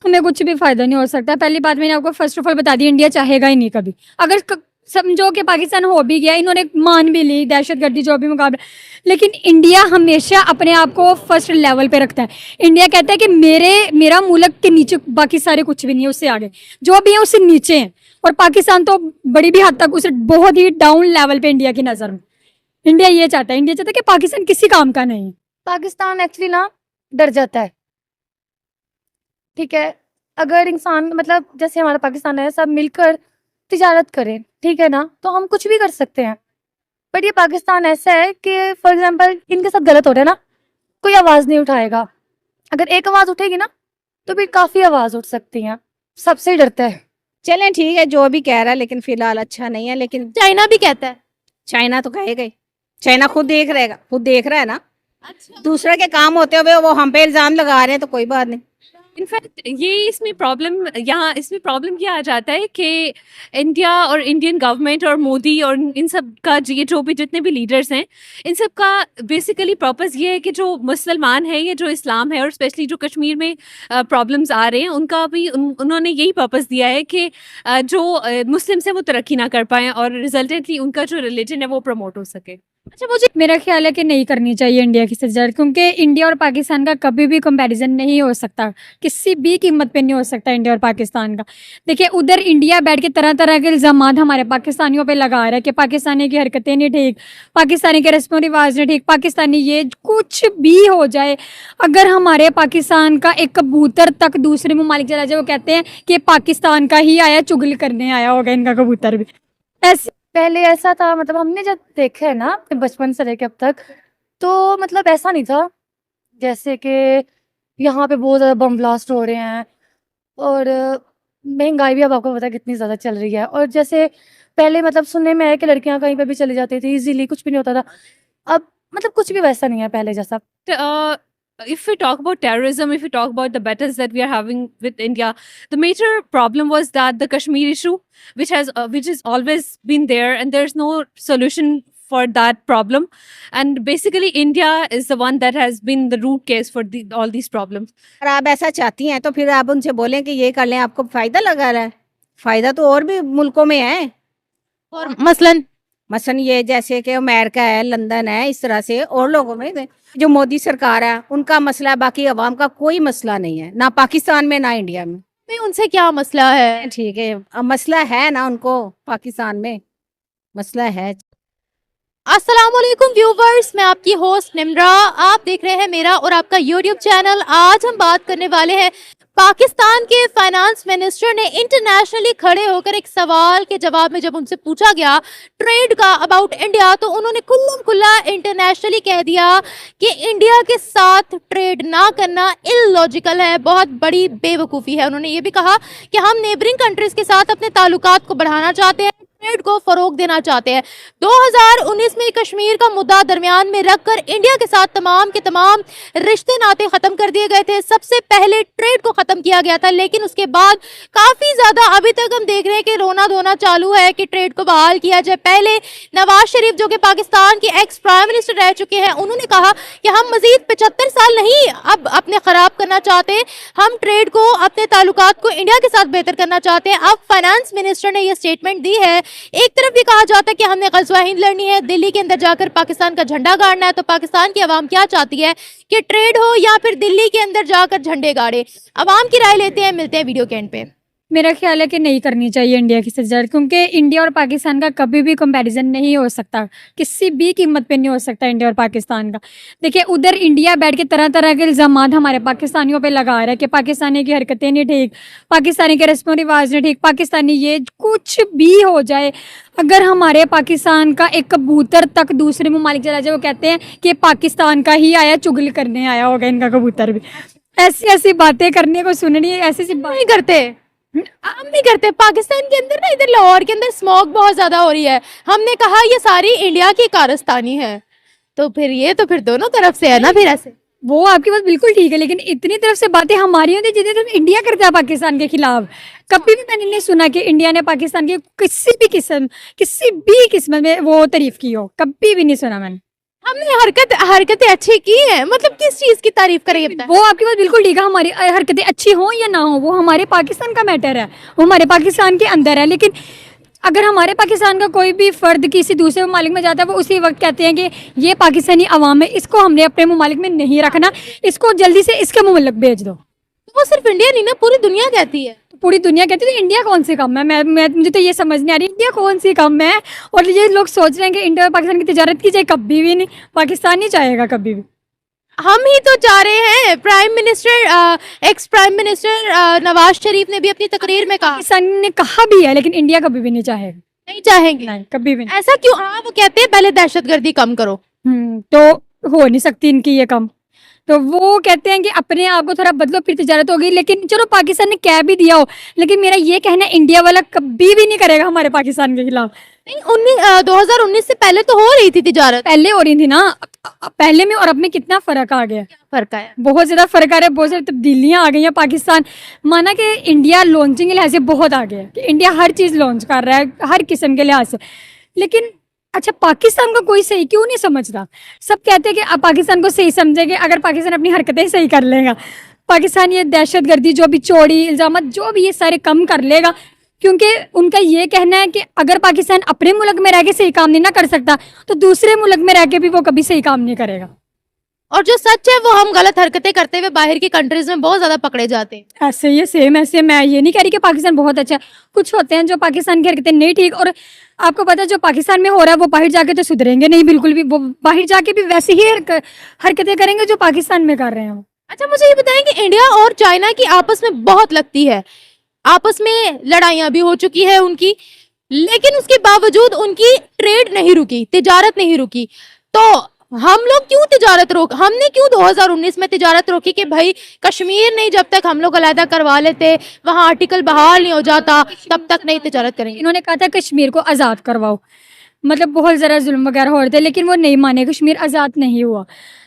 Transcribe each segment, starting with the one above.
हमें कुछ भी फायदा नहीं हो सकता। पहली बात मैंने आपको फर्स्ट ऑफ ऑल बता दी, इंडिया चाहेगा ही नहीं कभी। अगर समझो कि पाकिस्तान हो भी गया, इन्होंने मान भी ली दहशतगर्दी जो भी मुकाबला, लेकिन इंडिया हमेशा अपने आप को फर्स्ट लेवल पे रखता है। इंडिया कहता है कि मेरा मुल्क के नीचे बाकी सारे कुछ भी नहीं है, उससे आगे जो भी है उससे नीचे है। और पाकिस्तान तो बड़ी भी हद तक उसे बहुत ही डाउन लेवल पे इंडिया की नज़र में। इंडिया चाहता है कि पाकिस्तान किसी काम का नहीं है। पाकिस्तान एक्चुअली ना डर जाता है, ठीक है। अगर इंसान मतलब जैसे हमारा पाकिस्तान है, सब मिलकर तिजारत करें, ठीक है ना, तो हम कुछ भी कर सकते हैं। बट ये पाकिस्तान ऐसा है कि फॉर एग्जांपल इनके साथ गलत हो रहा है ना, कोई आवाज़ नहीं उठाएगा। अगर एक आवाज़ उठेगी ना तो फिर काफ़ी आवाज़ उठ सकती है। सबसे डरता है। चलें ठीक है जो भी कह रहा है, लेकिन फिलहाल अच्छा नहीं है। लेकिन चाइना भी कहता है। चाइना तो कहेगा ही, चाइना खुद देख रहा है ना। अच्छा, दूसरे के काम होते हुए वो हम पे इल्जाम लगा रहे हैं, तो कोई बात नहीं। इनफैक्ट इसमें प्रॉब्लम ये आ जाता है कि इंडिया और इंडियन गवर्नमेंट और मोदी और इन सब का ये जो भी जितने भी लीडर्स हैं, इन सब का बेसिकली पर्पस ये है कि जो मुसलमान है या जो इस्लाम है, और स्पेशली जो कश्मीर में प्रॉब्लम्स आ रहे हैं, उनका भी उन्होंने यही पर्पस दिया है कि जो मुस्लिम्स हैं वो तरक्की ना कर पाएँ और रिजल्टेंटली उनका जो रिलीजन है वो प्रमोट हो सके। अच्छा, मुझे मेरा ख्याल है कि नहीं करनी चाहिए इंडिया की सजावट, क्योंकि इंडिया और पाकिस्तान का कभी भी कंपैरिजन नहीं हो सकता, किसी भी कीमत पे नहीं हो सकता इंडिया और पाकिस्तान का। देखिए, उधर इंडिया बैठ के तरह तरह के इल्ज़ाम हमारे पाकिस्तानियों पे लगा रहा है कि पाकिस्तानी की हरकतें नहीं ठीक, पाकिस्तानी के रस्म रिवाज नहीं ठीक, पाकिस्तानी ये कुछ भी हो जाए। अगर हमारे पाकिस्तान का एक कबूतर तक दूसरे ममालिक चला जाए, वो कहते हैं कि पाकिस्तान का ही आया, चुगली करने आया होगा इनका कबूतर भी। ऐसे पहले ऐसा था, मतलब हमने जब देखा है ना अपने बचपन से लेके अब तक, तो मतलब ऐसा नहीं था। जैसे कि यहाँ पे बहुत ज़्यादा बम ब्लास्ट हो रहे हैं और महंगाई भी अब आपको पता है कितनी ज़्यादा चल रही है। और जैसे पहले मतलब सुनने में आया कि लड़कियाँ कहीं पे भी चली जाती थी इजीली, कुछ भी नहीं होता था। अब मतलब कुछ भी वैसा नहीं है पहले जैसा। If we talk about terrorism, if we talk about the battles that we are having with India, the major problem was that the Kashmir issue, which has always been there, and there's no solution for that problem. And basically, India is the one that has been the root cause for all these problems. अगर आप ऐसा चाहती हैं तो फिर आप उनसे बोलें कि ये कर लें, आपको फायदा लगा रहा है। फायदा तो और भी मुल्कों में है, और मसलन ये जैसे कि अमेरिका है, लंदन है, इस तरह से और लोगों में जो मोदी सरकार है उनका मसला है, बाकी अवाम का कोई मसला नहीं है, ना पाकिस्तान में ना इंडिया में। उनसे क्या मसला है? ठीक है, अब मसला है ना उनको, पाकिस्तान में मसला है। अस्सलामुअलैकुम व्यूवर्स, मैं आपकी होस्ट निम्रा। आप देख रहे हैं मेरा और आपका यूट्यूब चैनल। आज हम बात करने वाले हैं पाकिस्तान के फाइनेंस मिनिस्टर ने इंटरनेशनली खड़े होकर एक सवाल के जवाब में जब उनसे पूछा गया ट्रेड का अबाउट इंडिया, तो उन्होंने खुल्लम खुल्ला इंटरनेशनली कह दिया कि इंडिया के साथ ट्रेड ना करना इलॉजिकल है, बहुत बड़ी बेवकूफ़ी है। उन्होंने ये भी कहा कि हम नेबरिंग कंट्रीज के साथ अपने ताल्लुकात को बढ़ाना चाहते हैं, ट्रेड को फरोग देना चाहते हैं। 2019 में कश्मीर का मुद्दा दरमियान में रखकर इंडिया के साथ तमाम के तमाम रिश्ते नाते खत्म कर दिए गए थे। सबसे पहले ट्रेड को खत्म किया गया था, लेकिन उसके बाद काफी ज्यादा अभी तक हम देख रहे हैं कि रोना धोना चालू है कि ट्रेड को बहाल किया जाए। पहले नवाज शरीफ जो कि पाकिस्तान के एक्स प्राइम मिनिस्टर रह चुके हैं, उन्होंने कहा कि हम मजीद 75 साल नहीं अब अपने खराब करना चाहते, हम ट्रेड को, अपने ताल्लुकात को इंडिया के साथ बेहतर करना चाहते हैं। अब फाइनेंस मिनिस्टर ने यह स्टेटमेंट दी है। एक तरफ ये कहा जाता है कि हमने ग़ज़वा हिंद लड़नी है, दिल्ली के अंदर जाकर पाकिस्तान का झंडा गाड़ना है, तो पाकिस्तान की आवाम क्या चाहती है कि ट्रेड हो या फिर दिल्ली के अंदर जाकर झंडे गाड़े? आवाम की राय लेते हैं, मिलते हैं वीडियो के एंड पे। मेरा ख्याल है कि नहीं करनी चाहिए इंडिया की सजावट, क्योंकि इंडिया और पाकिस्तान का कभी भी कंपैरिजन नहीं हो सकता, किसी भी कीमत पे नहीं हो सकता इंडिया और पाकिस्तान का। देखिए, उधर इंडिया बैठ के तरह तरह के इल्ज़ाम हमारे पाकिस्तानियों पे लगा रहा है कि पाकिस्तानी की हरकतें नहीं ठीक, पाकिस्तानी के रस्म रिवाज नहीं ठीक, पाकिस्तानी ये कुछ भी हो जाए। अगर हमारे पाकिस्तान का एक कबूतर तक दूसरे ममालिक चला जाए, वो कहते हैं कि पाकिस्तान का ही आया, चुगली करने आया होगा इनका कबूतर भी। ऐसी ऐसी बातें करने को सुननी, ऐसी ऐसी नहीं करते, हम नहीं करते। पाकिस्तान के अंदर ना, इधर लाहौर के अंदर स्मॉग बहुत ज्यादा हो रही है। हमने कहा ये सारी इंडिया की कारस्तानी है, तो फिर ये तो फिर दोनों तरफ से है ना। फिर ऐसे वो आपकी बात बिल्कुल ठीक है, लेकिन इतनी तरफ से बातें हमारी होती जितनी तरफ इंडिया करता है पाकिस्तान के खिलाफ। कभी भी मैंने नहीं सुना कि इंडिया ने पाकिस्तान की किसी भी किस्म में वो तारीफ की हो, कभी भी नहीं सुना मैंने। हमने हरकतें अच्छी की हैं, मतलब किस चीज की तारीफ करें बताएं? वो आपकी बात बिल्कुल ठीक है, हमारी हरकतें अच्छी हो या ना हो वो हमारे पाकिस्तान का मैटर है, वो हमारे पाकिस्तान के अंदर है। लेकिन अगर हमारे पाकिस्तान का कोई भी फर्द किसी दूसरे ममालिक में जाता है वो उसी वक्त कहते हैं कि ये पाकिस्तानी अवाम है, इसको हमने अपने ममालिक में नहीं रखना, इसको जल्दी से इसके मुल्क भेज दो। वो सिर्फ इंडिया नहीं ना, पूरी दुनिया कहती है। तो पूरी दुनिया कहती है तो इंडिया कौन सी कम है? मैं मुझे तो ये समझ नहीं आ रही इंडिया कौन सी कम है। और ये लोग सोच रहे हैं कि इंडिया और पाकिस्तान की तजारत की जाए, कभी भी नहीं, पाकिस्तान नहीं चाहेगा कभी भी। हम ही तो चाह रहे हैं। Ex prime minister Nawaz Sharif ने भी अपनी तकरीर में कहा पाकिस्तान ने कहा भी है लेकिन इंडिया कभी भी नहीं चाहेगा, नहीं चाहेंगे। नहीं कभी भी नहीं। ऐसा क्यों? हाँ, वो कहते हैं पहले दहशतगर्दी कम करो। तो हो नहीं सकती इनकी ये कम, तो वो कहते हैं कि अपने आप को थोड़ा बदलो फिर तजारत होगी। लेकिन चलो पाकिस्तान ने कह भी दिया हो, लेकिन मेरा ये कहना है इंडिया वाला कभी भी नहीं करेगा हमारे पाकिस्तान के खिलाफ। नहीं, 2019 से पहले तो हो रही थी तिजारत। पहले हो रही थी ना, पहले में और अब में कितना फर्क आ गया, फर्क है, बहुत ज्यादा फर्क आ रहा है, बहुत सारी तब्दीलियां आ गई हैं। पाकिस्तान माना कि इंडिया लॉन्चिंग के लिहाज से बहुत आ गया है, कि इंडिया हर चीज लॉन्च कर रहा है हर किस्म के लिहाज से। लेकिन अच्छा पाकिस्तान को कोई सही क्यों नहीं समझता? सब कहते हैं कि अब पाकिस्तान को सही समझेंगे अगर पाकिस्तान अपनी हरकतें सही कर लेगा, पाकिस्तान ये दहशतगर्दी जो भी चोरी इल्जाम जो भी ये सारे कम कर लेगा। क्योंकि उनका ये कहना है कि अगर पाकिस्तान अपने मुल्क में रह के सही काम नहीं ना कर सकता तो दूसरे मुल्क में रह के भी वो कभी सही काम नहीं करेगा। और जो सच है वो हम गलत हरकतें करते हुए बाहर की कंट्रीज में बहुत ज्यादा पकड़े जाते हैं। ऐसे ये सेम ऐसे, मैं ये नहीं कह रही कि पाकिस्तान बहुत अच्छा है, कुछ होते हैं जो पाकिस्तान की हरकतें नहीं ठीक। और आपको पता है जो पाकिस्तान में हो रहा है वो बाहर जाके तो सुधरेंगे नहीं बिल्कुल भी, वो बाहर जाके भी वैसे ही हरकतें करेंगे जो पाकिस्तान में कर रहे हैं। अच्छा, मुझे ये बताएं कि इंडिया और चाइना की आपस में बहुत लगती है, आपस में लड़ाइयां भी हो चुकी है उनकी, लेकिन उसके बावजूद उनकी ट्रेड नहीं रुकी, तिजारत नहीं रुकी। तो हम लोग क्यों तिजारत रोक, हमने क्यों 2019 में तिजारत रोकी कि भाई कश्मीर नहीं, जब तक हम लोग अलहदा करवा लेते, वहां आर्टिकल बहाल नहीं हो जाता, तब तक नहीं तिजारत करेंगे। इन्होंने कहा था कश्मीर को आज़ाद करवाओ, मतलब बहुत ज़रा जुल्म वगैरह हो रहे थे, लेकिन वो नहीं माने, कश्मीर आज़ाद नहीं हुआ।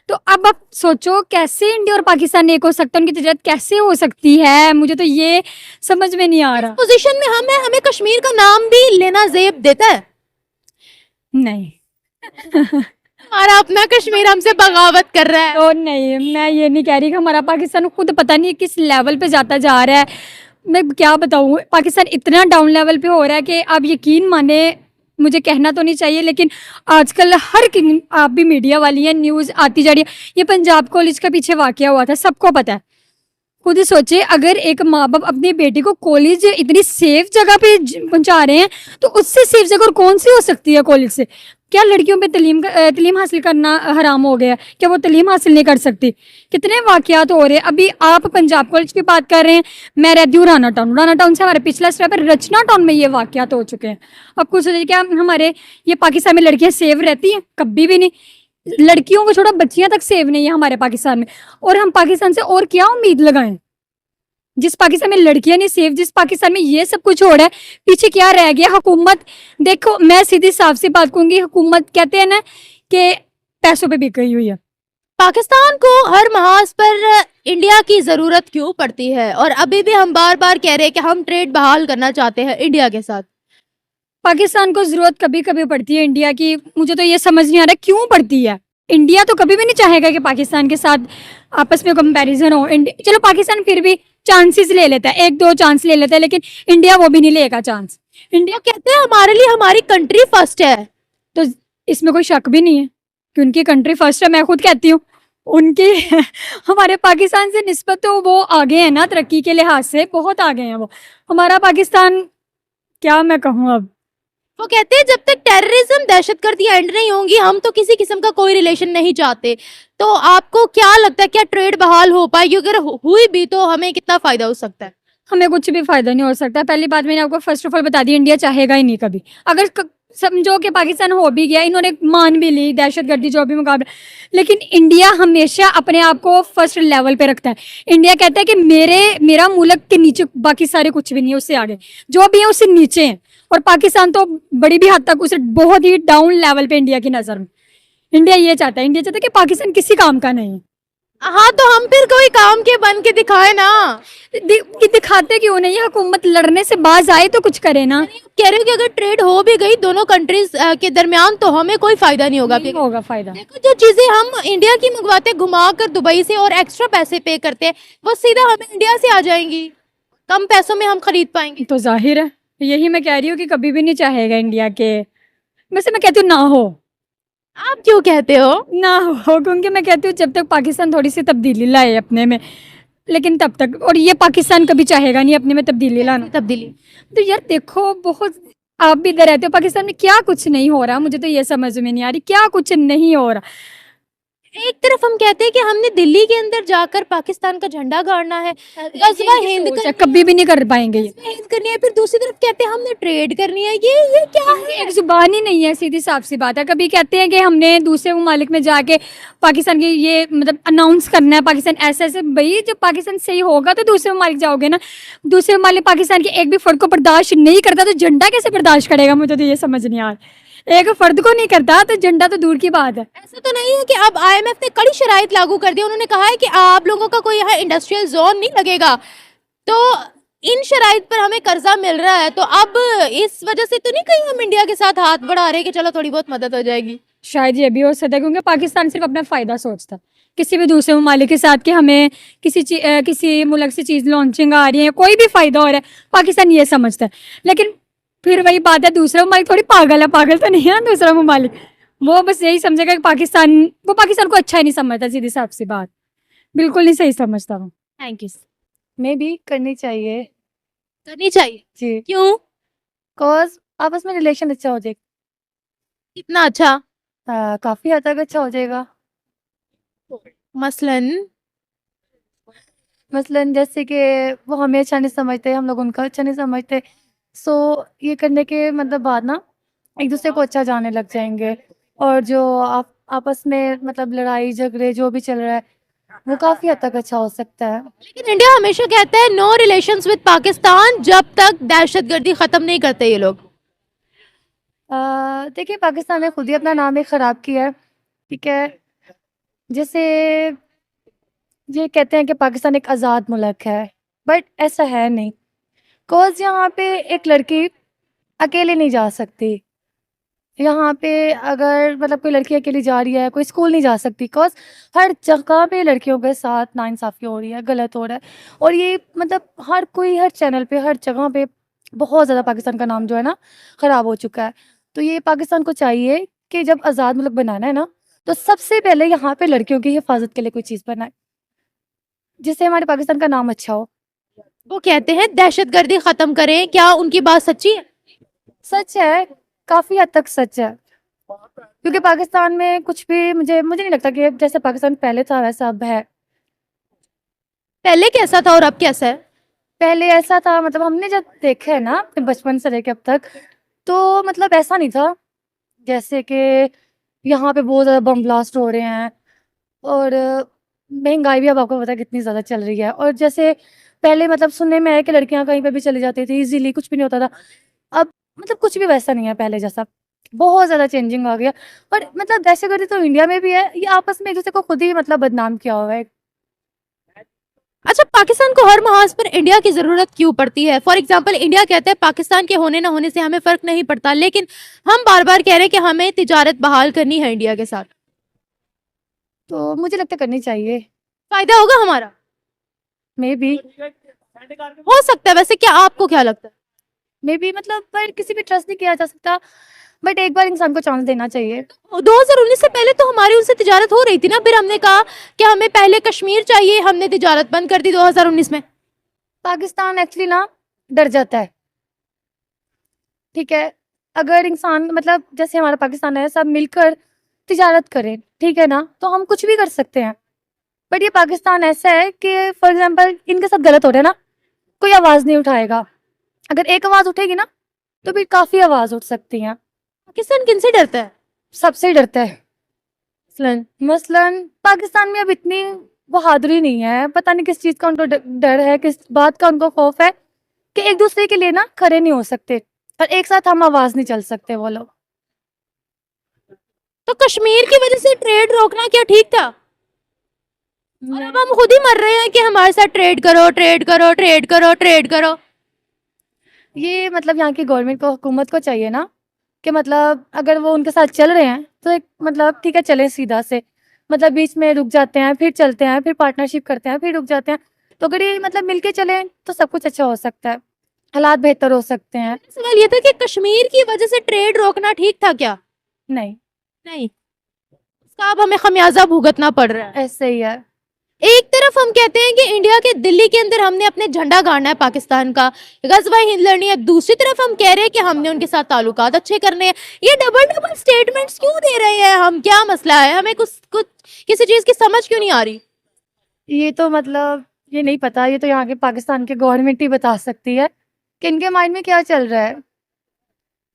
तो अब आप सोचो कैसे इंडिया और पाकिस्तान एक हो सकता है, उनकी तजारत कैसे हो सकती है? मुझे तो ये समझ में नहीं आ रहा। पोजीशन में हम है, हमें कश्मीर का नाम भी लेना जेब देता है? नहीं हमारा अपना कश्मीर हमसे बगावत कर रहा है। तो नहीं, मैं ये नहीं कह रही कि हमारा पाकिस्तान खुद पता नहीं किस लेवल पे जाता जा रहा है। मैं क्या बताऊँ, पाकिस्तान इतना डाउन लेवल पे हो रहा है कि आप यकीन माने, मुझे कहना तो नहीं चाहिए लेकिन आजकल आप भी मीडिया वाली हैं, न्यूज़ आती जा रही है। ये पंजाब कॉलेज का पीछे वाकया हुआ था, सबको पता है। खुद सोचे अगर एक माँ बाप अपनी बेटी को कॉलेज इतनी सेफ जगह पे पहुंचा रहे हैं तो उससे सेफ जगह और कौन सी हो सकती है कॉलेज से? क्या लड़कियों पे तलीम हासिल करना हराम हो गया? क्या वो तलीम हासिल नहीं कर सकती? कितने वाकयात हो रहे हैं। अभी आप पंजाब कॉलेज की बात कर रहे हैं, मैं रहती हूँ राना टाउन से हमारे पिछला स्टेप है रचना टाउन में ये वाकयात हो चुके हैं। अब कुछ सोचिए क्या हमारे ये पाकिस्तान में लड़कियां सेफ रहती हैं? कभी भी नहीं। लड़कियों को छोड़ा बच्चियां तक सेफ नहीं है हमारे पाकिस्तान में। और हम पाकिस्तान से और क्या उम्मीद लगाएं? जिस पाकिस्तान में लड़कियां नहीं सेफ, जिस पाकिस्तान में ये सब कुछ हो रहा है, पीछे क्या रह गया? हुकूमत देखो, मैं सीधी साफ सी बात कहूंगी, हुकूमत कहते हैं ना कि पैसों पे बिक गई हुई है। पाकिस्तान को हर महाज पर इंडिया की जरूरत क्यों पड़ती है? और अभी भी हम बार बार कह रहे हैं कि हम ट्रेड बहाल करना चाहते हैं इंडिया के साथ। पाकिस्तान को जरूरत कभी कभी पड़ती है इंडिया की, मुझे तो ये समझ नहीं आ रहा क्यों पड़ती है। इंडिया तो कभी भी नहीं चाहेगा कि पाकिस्तान के साथ आपस में कंपैरिजन हो। चलो पाकिस्तान फिर भी चांसेस ले लेता है, 1-2 चांस ले लेता है, लेकिन इंडिया वो भी नहीं लेगा चांस। इंडिया कहते हैं हमारे लिए हमारी कंट्री फर्स्ट है, तो इसमें कोई शक भी नहीं है कि उनकी कंट्री फर्स्ट है। मैं खुद कहती हूँ उनकी हमारे पाकिस्तान से निस्बत तो वो आगे हैं ना, तरक्की के लिहाज से बहुत आगे हैं वो। हमारा पाकिस्तान क्या मैं कहूँ अब, वो कहते हैं जब तक टेररिज्म दहशतगर्दी एंड नहीं होंगी हम तो किसी किस्म का कोई रिलेशन नहीं चाहते। तो आपको क्या लगता है क्या ट्रेड बहाल हो पाएगी? अगर हुई भी तो हमें कितना फायदा हो सकता है? हमें कुछ भी फायदा नहीं हो सकता। पहली बात मैंने आपको फर्स्ट ऑफ ऑल बता दी, इंडिया चाहेगा ही नहीं कभी। अगर समझो कि पाकिस्तान हो भी गया, इन्होंने मान भी ली दहशतगर्दी जो भी मुकाबला, लेकिन इंडिया हमेशा अपने आप को फर्स्ट लेवल पे रखता है। इंडिया कहता है कि मेरा मुल्क के नीचे बाकी सारे कुछ भी नहीं है, उससे आगे जो भी है उससे नीचे है। और पाकिस्तान तो बड़ी भी हद तक उसे बहुत ही डाउन लेवल पे इंडिया की नज़र में। इंडिया ये चाहता है कि पाकिस्तान किसी काम का नहीं है। हाँ तो हम फिर कोई काम के बन के दिखाए ना। दिखाते क्यों नहीं, हुकूमत लड़ने से बाज आए तो कुछ करे ना। कह रहे हो कि अगर ट्रेड हो भी गई दोनों कंट्रीज के दरमियान तो हमें कोई फायदा नहीं होगा। नहीं होगा फायदा। देखो जो चीजें हम इंडिया की मंगवाते घुमा कर दुबई से और एक्स्ट्रा पैसे पे करते हैं वो सीधा हमें इंडिया से आ जाएंगी, कम पैसों में हम खरीद पाएंगे। तो जाहिर है, यही मैं कह रही हूँ कि कभी भी नहीं चाहेगा इंडिया के। वैसे मैं कहती हूँ ना हो, आप क्यों कहते हो? ना हो, क्योंकि मैं कहती हूँ जब तक पाकिस्तान थोड़ी सी तब्दीली लाए अपने में, लेकिन तब तक, और ये पाकिस्तान कभी चाहेगा नहीं अपने में तब्दीली लाना। तब्दीली तो यार देखो, बहुत आप भी इधर रहते हो, पाकिस्तान में क्या कुछ नहीं हो रहा, मुझे तो ये समझ में नहीं आ रही क्या कुछ नहीं हो रहा। एक तरफ हम कहते हैं कि हमने दिल्ली के अंदर जाकर पाकिस्तान का झंडा गाड़ना है, गजवा हिंद सोचा, करनी कभी भी नहीं कर पाएंगे ये। है, हिंद करनी है, फिर दूसरी तरफ कहते हैं हमने ट्रेड करनी है। ये क्या है? एक जुबान ही नहीं है, सीधी साफ सी बात है। कभी कहते हैं कि हमने दूसरे ममालिक में जाके पाकिस्तान की ये मतलब अनाउंस करना है, पाकिस्तान ऐसे ऐसे। भाई जब पाकिस्तान सही होगा तो दूसरे ममालिक जाओगे ना। दूसरे ममालिक पाकिस्तान के एक भी फर्द को बर्दाश्त नहीं करता तो झंडा कैसे बर्दाश्त करेगा, मुझे तो ये समझ नहीं आ रहा। एक फर्द को नहीं करता तो झंडा तो दूर की बात है। ऐसा तो नहीं है कि अब आईएमएफ ने कड़ी शराइत लागू कर दी, उन्होंने कहा है कि आप लोगों का कोई यहाँ इंडस्ट्रियल जोन नहीं लगेगा, तो इन शराइत पर हमें कर्जा मिल रहा है, तो अब इस वजह से तो नहीं कहीं हम इंडिया के साथ हाथ बढ़ा रहे कि चलो थोड़ी बहुत मदद हो जाएगी। शायद ये भी हो सकता है, क्योंकि पाकिस्तान सिर्फ अपना फ़ायदा सोचता है। किसी भी दूसरे ममालिक के साथ कि हमें किसी मुल्क से चीज़ लॉन्चिंग आ रही है, कोई भी फ़ायदा हो रहा है, पाकिस्तान ये समझता है। लेकिन फिर वही बात है, दूसरा ममालिक थोड़ी पागल है, पागल तो नहीं है ना दूसरा ममालिक। वो बस यही समझेगा कि वो पाकिस्तान को अच्छा ही नहीं समझता, सीधी साफ सी बात, बिल्कुल नहीं सही समझता वो। Thank you. में भी करनी चाहिए करनी चाहिए। जी, क्यों? कॉज आपस में रिलेशन अच्छा हो जाएगा। कितना अच्छा? काफी हद तक अच्छा हो जाएगा। मसलन मसलन जैसे कि वो हमें अच्छा नहीं समझते, हम लोग उनका अच्छा नहीं समझते, सो ये करने के मतलब बाद ना एक दूसरे को अच्छा जानने लग जाएंगे, और जो आप आपस में मतलब लड़ाई झगड़े जो भी चल रहा है वो काफी हद तक अच्छा हो सकता है। लेकिन इंडिया हमेशा कहता है नो रिलेशंस विद पाकिस्तान जब तक दहशतगर्दी खत्म नहीं करते ये लोग। देखिए पाकिस्तान ने खुद ही अपना नाम ही ख़राब किया है, ठीक है। जैसे ये कहते हैं कि पाकिस्तान एक आज़ाद मुल्क है, बट ऐसा है नहीं। कॉज यहाँ पे एक लड़की अकेले नहीं जा सकती। यहाँ पे अगर मतलब कोई लड़की अकेली जा रही है, कोई स्कूल नहीं जा सकती, कॉज हर जगह पे लड़कियों के साथ नाइंसाफ़ी हो रही है, गलत हो रहा है। और ये मतलब हर कोई हर चैनल पे हर जगह पे बहुत ज़्यादा पाकिस्तान का नाम जो है ना ख़राब हो चुका है। तो ये पाकिस्तान को चाहिए कि जब आज़ाद मुल्क बनाना है ना, तो सबसे पहले यहाँ पे लड़कियों की हिफाजत के लिए कोई चीज़ बनाए जिससे हमारे पाकिस्तान का नाम अच्छा हो। वो कहते हैं दहशतगर्दी खत्म करें, क्या उनकी बात सच्ची है? सच है, काफ़ी हद तक सच है, क्योंकि पाकिस्तान में कुछ भी मुझे नहीं लगता कि जैसे पाकिस्तान पहले था वैसा अब है। पहले कैसा था और अब कैसा है? पहले ऐसा था, मतलब हमने जब देखा है ना अपने बचपन से लेके अब तक, तो मतलब ऐसा नहीं था। जैसे कि यहाँ पे बहुत ज़्यादा बम ब्लास्ट हो रहे हैं, और महंगाई भी अब आपको पता है कितनी ज़्यादा चल रही है। और जैसे पहले मतलब सुनने में आया कि लड़कियाँ कहीं पे भी चली जाती थी इजीली, कुछ भी नहीं होता था। अब मतलब कुछ भी वैसा नहीं है पहले जैसा, बहुत ज़्यादा चेंजिंग आ गया। और मतलब दहशतगर्दी तो इंडिया में भी है, ये आपस में एक दूसरे को खुद ही मतलब बदनाम किया हुआ है। अच्छा, पाकिस्तान को हर महाज पर इंडिया की जरूरत क्यों पड़ती है? फॉर एग्जाम्पल इंडिया कहता है पाकिस्तान के होने ना होने से हमें फर्क नहीं पड़ता, लेकिन हम बार बार कह रहे हैं कि हमें तिजारत बहाल करनी है इंडिया के साथ। तो मुझे लगता है करनी चाहिए, फायदा होगा हमारा? मे बी हो सकता है। वैसे क्या आपको क्या लगता है? मे बी मतलब पर किसी पे ट्रस्ट नहीं किया जा सकता, बट एक बार इंसान को चांस देना चाहिए। 2019 से पहले तो हमारी उनसे तिजारत हो रही थी ना, फिर हमने कहा कि हमें पहले कश्मीर चाहिए, हमने तिजारत बंद कर दी 2019 में। पाकिस्तान एक्चुअली ना डर जाता है, ठीक है। अगर इंसान मतलब जैसे हमारा पाकिस्तान है, सब मिलकर तिजारत करें, ठीक है ना, तो हम कुछ भी कर सकते हैं। बट ये पाकिस्तान ऐसा है कि फॉर एग्जांपल इनके साथ गलत हो रहा है ना, कोई आवाज़ नहीं उठाएगा। अगर एक आवाज़ उठेगी ना तो फिर काफ़ी आवाज़ उठ सकती हैं। पाकिस्तान किनसे डरता है? सबसे डरता है। मसलन पाकिस्तान में अब इतनी बहादुरी नहीं है, पता नहीं किस चीज़ का उनको डर है, किस बात का उनको खौफ है कि एक दूसरे के लिए ना खड़े नहीं हो सकते, और एक साथ हम आवाज़ नहीं चल सकते वो लोग। तो कश्मीर की वजह से ट्रेड रोकना क्या ठीक था? और अब हम खुद ही मर रहे हैं कि हमारे साथ ट्रेड करो, ट्रेड करो, ट्रेड करो, ट्रेड करो। ये मतलब यहाँ की गवर्नमेंट को, हुकूमत को चाहिए ना कि मतलब अगर वो उनके साथ चल रहे हैं तो एक मतलब ठीक है चलें सीधा से, मतलब बीच में रुक जाते हैं फिर चलते हैं, फिर पार्टनरशिप करते हैं फिर रुक जाते हैं। तो अगर ये मतलब मिलके चलें तो सब कुछ अच्छा हो सकता है, हालात बेहतर हो सकते हैं। सवाल ये था कि कश्मीर की वजह से ट्रेड रोकना ठीक था क्या? नहीं, नहीं, उसका अब हमें खमियाजा भुगतना पड़ रहा है। ऐसे ही है। एक तरफ हम कहते हैं कि इंडिया के दिल्ली के अंदर हमने अपने झंडा गाड़ना है पाकिस्तान का, गजवा हिंद लड़नी है, दूसरी तरफ हम कह रहे हैं कि हमने उनके साथ ताल्लुकात अच्छे करने हैं। ये डबल डबल स्टेटमेंट्स क्यों दे रहे हैं हम? क्या मसला है? हमें कुछ किसी चीज की समझ क्यों नहीं आ रही? ये तो मतलब ये नहीं पता, ये तो यहाँ के पाकिस्तान के गवर्नमेंट ही बता सकती है कि इनके माइंड में क्या चल रहा है,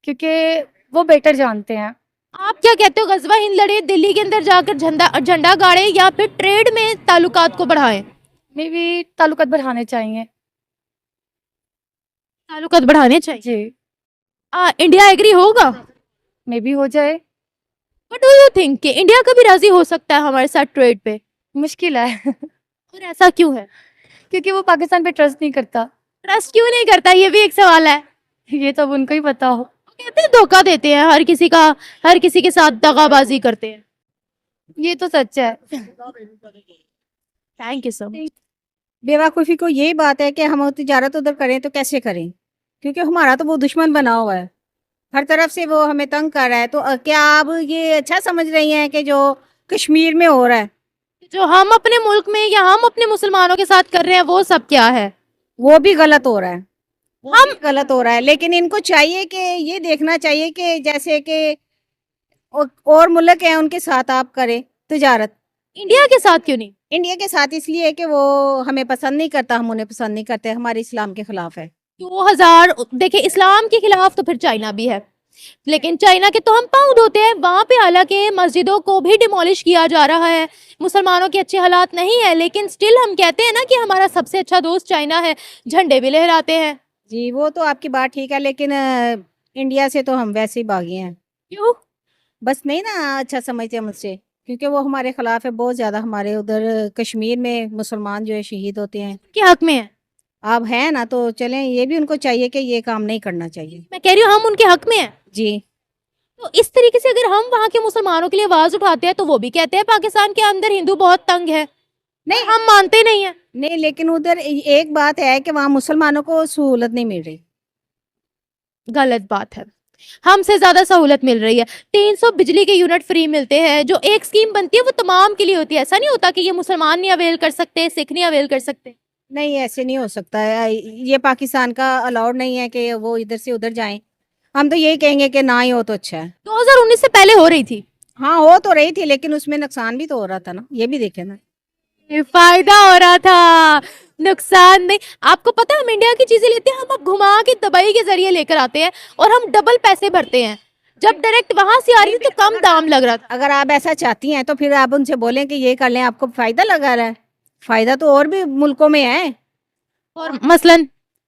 क्योंकि वो बेटर जानते हैं। आप क्या कहते हो, गजवा हिंद लड़े, दिल्ली के अंदर जाकर झंडा गाड़े, या फिर ट्रेड में ताल्लुकात को बढ़ाएं? मे बी ताल्लुकात बढ़ाने चाहिए। ताल्लुकात बढ़ाने चाहिए। जी, इंडिया एग्री होगा? मे बी हो जाए। व्हाट डू यू थिंक कि इंडिया कभी राजी हो सकता है हमारे साथ ट्रेड पे? मुश्किल है और ऐसा क्यों है? क्योंकि वो पाकिस्तान पे ट्रस्ट नहीं करता। ट्रस्ट क्यों नहीं करता, ये भी एक सवाल है। ये तो अब उनको ही पता हो। कहते हैं धोखा देते हैं, हर किसी के साथ दगाबाजी करते हैं। ये तो सच है। Thank you so much. बेवकूफ़ी को यही बात है कि हम तिजारत उधर करें तो कैसे करें, क्योंकि हमारा तो वो दुश्मन बना हुआ है, हर तरफ से वो हमें तंग कर रहा है। तो क्या आप ये अच्छा समझ रही हैं कि जो कश्मीर में हो रहा है जो हम अपने मुल्क में या हम अपने मुसलमानों के साथ कर रहे हैं वो सब क्या है? वो भी गलत हो रहा है, वो भी गलत हो रहा है। लेकिन इनको चाहिए कि ये देखना चाहिए कि जैसे कि और मुल्क हैं उनके साथ आप करें तिजारत। इंडिया के साथ क्यों नहीं? इंडिया के साथ इसलिए कि वो हमें पसंद नहीं करता, हम उन्हें पसंद नहीं करते, हमारे इस्लाम के खिलाफ है। 2000 देखिए, इस्लाम के खिलाफ तो फिर चाइना भी है, लेकिन चाइना के तो हम पाँव धोते हैं वहां पे। हालांकि मस्जिदों को भी डिमोलिश किया जा रहा है, मुसलमानों के अच्छे हालात नहीं है, लेकिन स्टिल हम कहते हैं ना कि हमारा सबसे अच्छा दोस्त चाइना है, झंडे भी लहराते हैं। जी वो तो आपकी बात ठीक है, लेकिन इंडिया से तो हम वैसे ही भागे हैं। क्यों? बस नहीं ना अच्छा समझते मुझसे, क्योंकि वो हमारे खिलाफ है बहुत ज़्यादा। हमारे उधर कश्मीर में मुसलमान जो है शहीद होते हैं। के हक में है। आप हैं ना, तो चलें, ये भी उनको चाहिए कि ये काम नहीं करना चाहिए। मैं कह रही हूँ हम उनके हक में हैं। जी तो इस तरीके से अगर हम वहाँ के मुसलमानों के लिए आवाज उठाते हैं तो वो भी कहते हैं पाकिस्तान के अंदर हिंदू बहुत तंग है। नहीं, हम मानते नहीं है। नहीं, लेकिन उधर एक बात है कि वहाँ मुसलमानों को सहूलत नहीं मिल रही। गलत बात है, हमसे ज्यादा सहूलत मिल रही है। 300 बिजली के यूनिट फ्री मिलते हैं। जो एक स्कीम बनती है वो तमाम के लिए होती है। ऐसा नहीं होता कि ये मुसलमान नहीं अवेल कर सकते, सिख नहीं अवेल कर सकते। नहीं, ऐसे नहीं हो सकता है। ये पाकिस्तान का अलाउड नहीं है कि वो इधर से उधर जाएं। हम तो यही कहेंगे कि ना ही हो तो अच्छा है। 2019 से पहले हो रही थी। हाँ हो तो रही थी, लेकिन उसमें नुकसान भी तो हो रहा था ना, ये भी देखे ना। फायदा हो रहा था, नुकसान नहीं। आपको पता है हम इंडिया की चीजें लेते हैं, हम अब घुमा के दुबई के जरिए लेकर आते हैं और हम डबल पैसे भरते हैं। जब डायरेक्ट वहां से आ रही थी तो कम दाम लग रहा था। अगर आप ऐसा चाहती हैं तो फिर आप उनसे बोलें कि ये कर लें, आपको फायदा लगा रहा है। फायदा तो और भी मुल्कों में है। और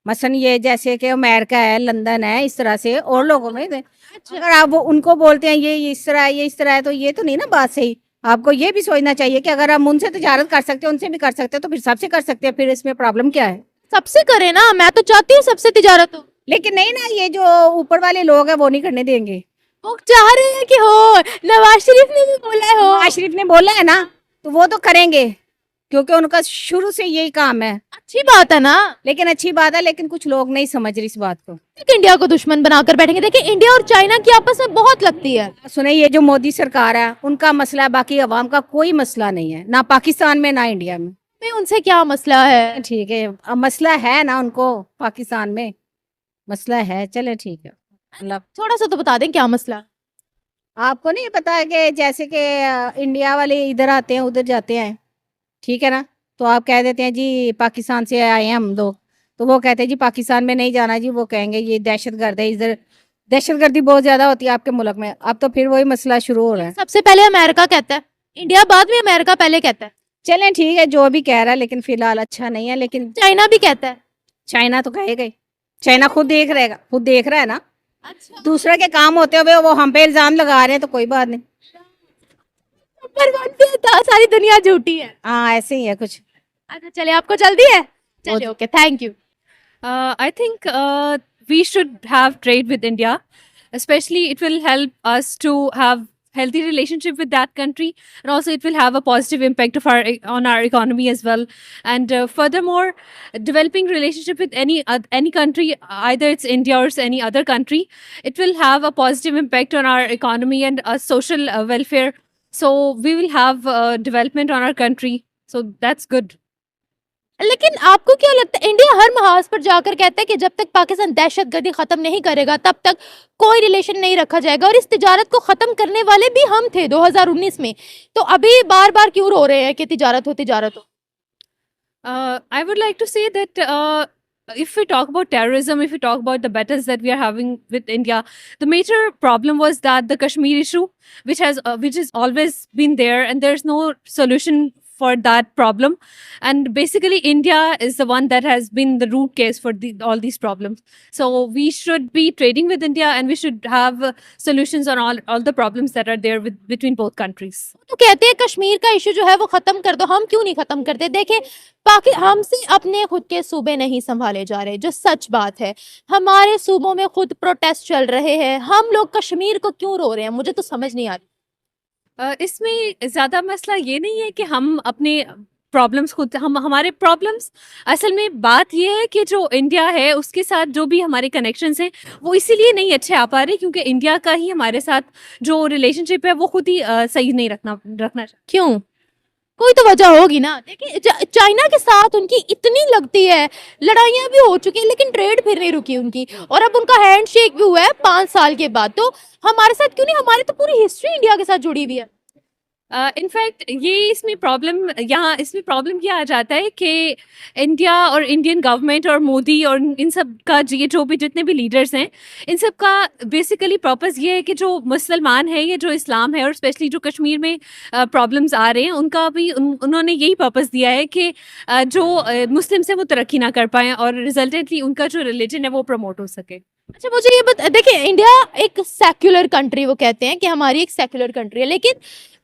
मसलन ये जैसे कि अमेरिका है, लंदन है, इस तरह से और लोगों में। अगर आप वो उनको बोलते हैं ये इस तरह है, ये इस तरह है, तो ये तो नहीं ना बात सही। आपको ये भी सोचना चाहिए कि अगर हम उनसे तिजारत कर सकते हैं, उनसे भी कर सकते हैं, तो फिर सबसे कर सकते हैं। फिर इसमें प्रॉब्लम क्या है? सबसे करे ना, मैं तो चाहती हूँ सबसे तिजारत हो। लेकिन नहीं ना, ये जो ऊपर वाले लोग हैं वो नहीं करने देंगे। वो चाह रहे हैं कि हो, नवाज शरीफ ने भी बोला है हो। नवाज शरीफ ने बोला है ना, तो वो तो करेंगे, क्योंकि उनका शुरू से यही काम है। अच्छी बात है ना, लेकिन अच्छी बात है, लेकिन कुछ लोग नहीं समझ रहे इस बात को। इंडिया को दुश्मन बनाकर बैठेंगे। देखिए, इंडिया और चाइना की आपस में बहुत लगती है। सुने, ये जो मोदी सरकार है उनका मसला है, बाकी अवाम का कोई मसला नहीं है, ना पाकिस्तान में ना इंडिया में। में उनसे क्या मसला है? ठीक है, अब मसला है ना उनको, पाकिस्तान में मसला है। चले ठीक है, मतलब थोड़ा सा तो बता दें क्या मसला। आपको नहीं पता है कि जैसे कि इंडिया वाले इधर आते हैं उधर जाते हैं, ठीक है ना, तो आप कह देते हैं जी पाकिस्तान से आए हैं हम लोग, तो वो कहते हैं जी पाकिस्तान में नहीं जाना जी, वो कहेंगे ये दहशतगर्द है। इधर दहशतगर्दी बहुत ज़्यादा होती है आपके मुल्क में। अब तो फिर वही मसला शुरू हो रहा है। सबसे पहले अमेरिका कहता है, इंडिया बाद में, अमेरिका पहले कहता है। चलें ठीक है, जो भी कह रहा है, लेकिन फिलहाल अच्छा नहीं है। लेकिन चाइना भी कहता है। चाइना तो कहेगा ही, चाइना खुद देख रहा है ना। अच्छा, दूसरे के काम होते हुए वो हम पे इल्जाम लगा रहे हैं, तो कोई बात नहीं। नंबर 1 पे सारी दुनिया झूठी है। हाँ ऐसे ही है कुछ। अच्छा चलिए, आपको जल्दी है? चलिए okay, thank you. I think we should have trade with India. Especially, it will help us to have healthy relationship with that country, and also it will have a positive impact on our economy as well. And furthermore, developing relationship with any country, either it's India or it's any other country, it will have a positive impact on our economy and social welfare. So we will have development on our country. So that's good. लेकिन आपको क्या लगता है, India हर महाज पर जाकर कहता है कि जब तक पाकिस्तान दहशतगर्दी खत्म नहीं करेगा तब तक कोई रिलेशन नहीं रखा जाएगा, और इस तिजारत को खत्म करने वाले भी हम थे 2019 में, तो अभी बार बार क्यों रो रहे हैं कि तिजारत हो तिजारत हो? I would like to say that if we talk about terrorism, if we talk about the battles that we are having with India, the major problem was that the Kashmir issue, which has always been there, and there's no solution for that problem. And basically, India is the one that has been the root cause for all these problems. So we should be trading with India, and we should have solutions on all the problems that are there between both countries. तो कहते हैं कश्मीर का issue जो है वो खत्म कर दो, हम क्यों नहीं खत्म करते? देखें, हमसे अपने खुद के सूबे नहीं संभाले जा रहे, जो सच बात है। हमारे सूबों में खुद प्रोटेस्ट चल रहे हैं, हम लोग कश्मीर को क्यों रो रहे हैं? मुझे तो समझ नहीं आ रही। इसमें ज़्यादा मसला ये नहीं है कि हम अपने प्रॉब्लम्स खुद हमारे प्रॉब्लम्स, असल में बात ये है कि जो इंडिया है उसके साथ जो भी हमारे कनेक्शंस हैं वो इसीलिए नहीं अच्छे आ पा रहे क्योंकि इंडिया का ही हमारे साथ जो रिलेशनशिप है वो खुद ही सही नहीं रखना क्यों? कोई तो वजह होगी ना। देखिए, चाइना के साथ उनकी इतनी लगती है, लड़ाइयां भी हो चुकी हैं, लेकिन ट्रेड फिर नहीं रुकी उनकी, और अब उनका हैंडशेक भी हुआ है 5 साल के बाद। तो हमारे साथ क्यों नहीं? हमारी तो पूरी हिस्ट्री इंडिया के साथ जुड़ी हुई है। इनफैक्ट इसमें प्रॉब्लम क्या आ जाता है कि इंडिया और इंडियन गवर्नमेंट और मोदी और इन सब का ये जो भी जितने भी लीडर्स हैं, इन सब का बेसिकली पर्पस ये है कि जो मुसलमान है, ये जो इस्लाम है और स्पेशली जो कश्मीर में प्रॉब्लम्स आ रहे हैं उनका भी उन्होंने यही पर्पस दिया है कि जो मुस्लिम्स हैं वो तरक्की ना कर पाएँ और रिजल्टेंटली उनका जो रिलीजन है वो प्रमोट हो सके। अच्छा मुझे ये देखिए, इंडिया एक सेक्युलर कंट्री, वो कहते हैं कि हमारी एक सेक्युलर कंट्री है, लेकिन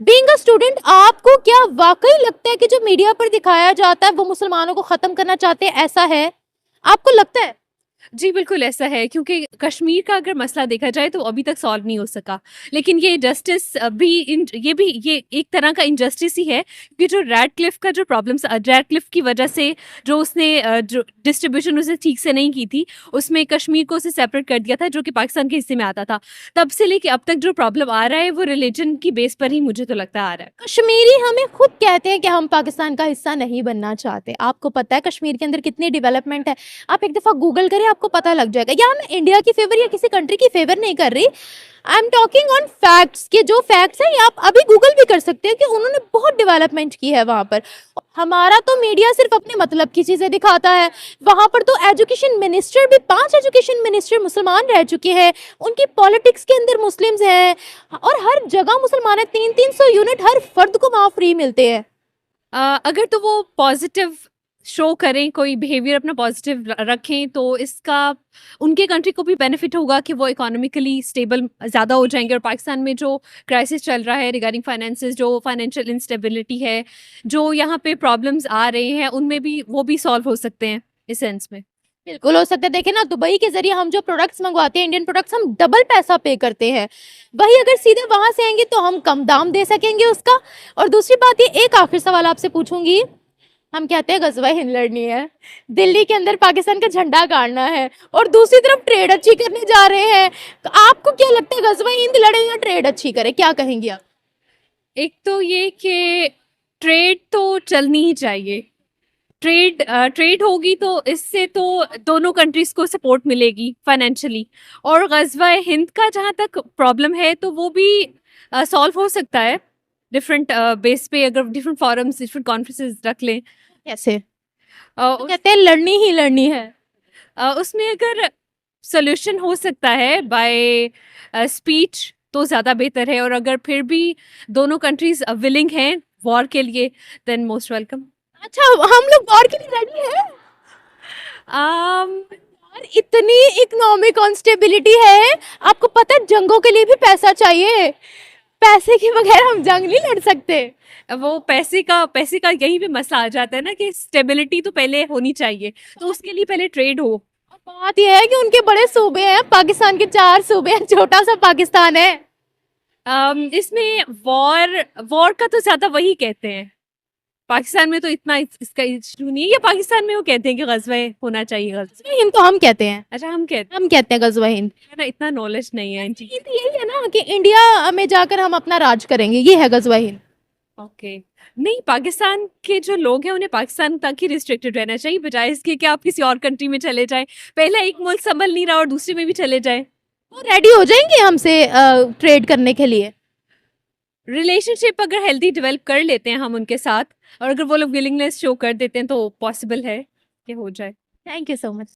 बीइंग अ स्टूडेंट आपको क्या वाकई लगता है कि जो मीडिया पर दिखाया जाता है वो मुसलमानों को खत्म करना चाहते हैं? ऐसा है, आपको लगता है? जी बिल्कुल ऐसा है, क्योंकि कश्मीर का अगर मसला देखा जाए तो अभी तक सॉल्व नहीं हो सका, लेकिन ये जस्टिस ये एक तरह का इनजस्टिस ही है क्योंकि जो रैडक्लिफ का जो प्रॉब्लम्स, रैडक्लिफ की वजह से जो उसने जो डिस्ट्रीब्यूशन उसे ठीक से नहीं की थी, उसमें कश्मीर को उसे सेपरेट कर दिया था जो कि पाकिस्तान के हिस्से में आता था। तब से लेके अब तक जो प्रॉब्लम आ रहा है वो रिलीजन की बेस पर ही मुझे तो लगता आ रहा है। कश्मीरी हमें खुद कहते हैं कि हम पाकिस्तान का हिस्सा नहीं बनना चाहते। आपको पता है कश्मीर के अंदर कितनी डेवलपमेंट है? आप एक दफ़ा गूगल करें, आपको पता लग जाएगा। या मैं इंडिया की फेवर या किसी कंट्री की फेवर नहीं कर रही, I am talking on facts, कि जो फैक्ट्स हैं आप अभी गूगल भी कर सकते हैं कि उन्होंने बहुत डेवलपमेंट की है वहां पर। हमारा तो मीडिया सिर्फ अपने मतलब की चीजें दिखाता है। वहां पर तो एजुकेशन मिनिस्टर भी 5 एजुकेशन मिनिस्टर मुसलमान रह चुके हैं, उनकी पॉलिटिक्स के अंदर मुस्लिम्स हैं और हर जगह मुसलमान है। 300 यूनिट हर फर्द को वहां फ्री मिलते हैं। अगर तो वो पॉजिटिव शो करें, कोई बिहेवियर अपना पॉजिटिव रखें, तो इसका उनके कंट्री को भी बेनिफिट होगा कि वो इकोनॉमिकली स्टेबल ज़्यादा हो जाएंगे। और पाकिस्तान में जो क्राइसिस चल रहा है रिगार्डिंग फाइनेंसेस, जो फाइनेंशियल इंस्टेबिलिटी है, जो यहाँ पे प्रॉब्लम्स आ रहे हैं, उनमें भी वो भी सॉल्व हो सकते हैं इस सेंस में। बिल्कुल हो सकता है। देखें ना, दुबई के जरिए हम जो प्रोडक्ट्स मंगवाते हैं, इंडियन प्रोडक्ट्स, हम डबल पैसा पे करते हैं। वही अगर सीधे वहां से आएंगे तो हम कम दाम दे सकेंगे उसका। और दूसरी बात, ये एक आखिरी सवाल आपसे पूछूंगी, हम कहते हैं गजवा हिंद लड़नी है, दिल्ली के अंदर पाकिस्तान का झंडा गाड़ना है और दूसरी तरफ ट्रेड अच्छी करने जा रहे हैं, तो आपको क्या लगता है गजवा हिंद लड़े या ट्रेड अच्छी करे? क्या कहेंगे आप? एक तो ये कि ट्रेड तो चलनी ही चाहिए। ट्रेड होगी तो इससे तो दोनों कंट्रीज को सपोर्ट मिलेगी फाइनेंशियली। और गजवा हिंद का जहाँ तक प्रॉब्लम है तो वो भी सॉल्व हो सकता है डिफरेंट बेस पे, अगर डिफरेंट फॉरम्स, डिफरेंट कॉन्फ्रेंसेस रख लें। कैसे? कहते हैं लड़नी ही लड़नी है। उसमें अगर सोल्यूशन हो सकता है बाय स्पीच तो ज़्यादा बेहतर है, और अगर फिर भी दोनों कंट्रीज विलिंग हैं वॉर के लिए, देन मोस्ट वेलकम। अच्छा, हम लोग वॉर के लिए रेडी हैं? यार, इतनी इकोनॉमिक अनस्टेबिलिटी है, आपको पता है जंगों के लिए भी पैसा चाहिए। पैसे के बगैर हम जंग नहीं लड़ सकते। वो पैसे का यही पे मसला आ जाता है ना कि स्टेबिलिटी तो पहले होनी चाहिए, तो उसके लिए पहले ट्रेड हो। बात यह है कि उनके बड़े सूबे हैं, पाकिस्तान के 4 सूबे हैं, छोटा सा पाकिस्तान है। इसमें वॉर का तो ज्यादा वही कहते हैं, पाकिस्तान में तो इतना इसका इशू नहीं है। या पाकिस्तान में वो कहते हैं कि गज़वा होना चाहिए, गज़वा। हिंद तो हम कहते हैं, अच्छा, हम कहते हम कहते हैं गज़वा हिंद। हैं ना, इतना नॉलेज नहीं है इन चीज़। हिंद यही है ना कि इंडिया में जाकर हम अपना राज करेंगे, ये है गज़वा हिंद। ओके, नहीं, पाकिस्तान के जो लोग हैं उन्हें पाकिस्तान तक ही रिस्ट्रिक्टेड रहना चाहिए, बजाय इसके कि आप किसी और कंट्री में चले जाएं। पहले एक मुल्क संभल नहीं रहा और दूसरे में भी चले जाएं। वो रेडी हो जाएंगे हमसे ट्रेड करने के लिए। रिलेशनशिप अगर हेल्दी डेवलप कर लेते हैं हम उनके साथ, और अगर वो लोग विलिंगनेस शो कर देते हैं, तो पॉसिबल है कि हो जाए। Thank you so much.